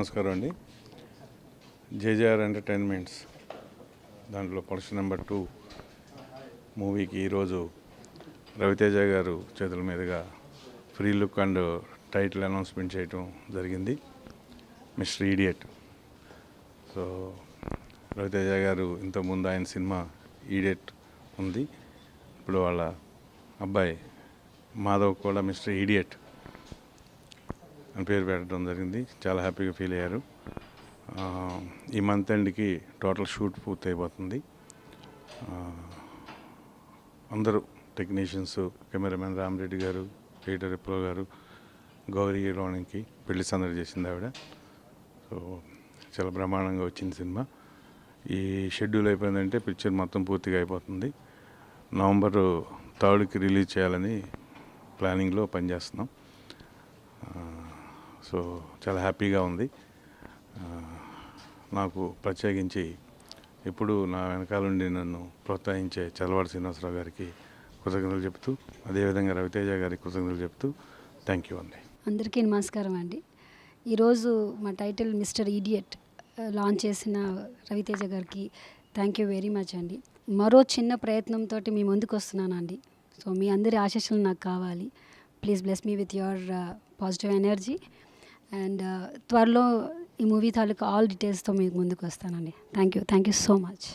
నమస్కారం అండి. JJR entertainments దాంట్లో ప్రొడక్షన్ నెంబర్ 2 మూవీకి ఈరోజు రవితేజ గారు చేతుల మీదుగా free look and title announcement చేయటం జరిగింది, మిస్టర్ ఈడియట్. సో రవితేజ గారు ఇంతకుముందు ఆయన సినిమా ఈడియట్ ఉంది, ఇప్పుడు వాళ్ళ అబ్బాయి మాధవ్ కూడా మిస్టర్ ఈడియట్ అని పేరు పెట్టడం జరిగింది. చాలా హ్యాపీగా ఫీల్ అయ్యారు. ఈ మంత్ ఎండ్కి టోటల్ షూట్ పూర్తి అయిపోతుంది. అందరూ టెక్నీషియన్స్, కెమెరామెన్ రామరెడ్డి గారు, ఎడిటర్ విప్లవ్ గారు, గౌరీ హీరోయిన్కి పెళ్లి సందడి చేసింది ఆవిడ. సో చాలా బ్రహ్మాండంగా వచ్చింది సినిమా. ఈ షెడ్యూల్ అయిపోయిందంటే పిక్చర్ మొత్తం పూర్తిగా అయిపోతుంది. నవంబర్ 3కి రిలీజ్ చేయాలని ప్లానింగ్లో పనిచేస్తున్నాం. సో చాలా హ్యాపీగా ఉంది. నాకు ప్రత్యేకించి ఇప్పుడు నా వెనకాలండి నన్ను ప్రోత్సహించే చలవాడి శ్రీనివాసరావు గారికి కృతజ్ఞతలు చెప్తూ, అదేవిధంగా రవితేజ గారికి కృతజ్ఞతలు చెప్తూ థ్యాంక్ యూ అండి. అందరికీ నమస్కారం అండి. ఈరోజు మా టైటిల్ మిస్టర్ ఈడియట్ లాంచ్ చేసిన రవితేజ గారికి థ్యాంక్ యూ వెరీ మచ్ అండి. మరో చిన్న ప్రయత్నంతో మీ ముందుకు వస్తున్నానండి. సో మీ అందరి ఆశీస్సులు నాకు కావాలి. Please bless me with your positive energy. And త్వరలో ఈ మూవీ తాలూకా ఆల్ డీటెయిల్స్తో మీకు ముందుకు వస్తానండి. Thank you so much.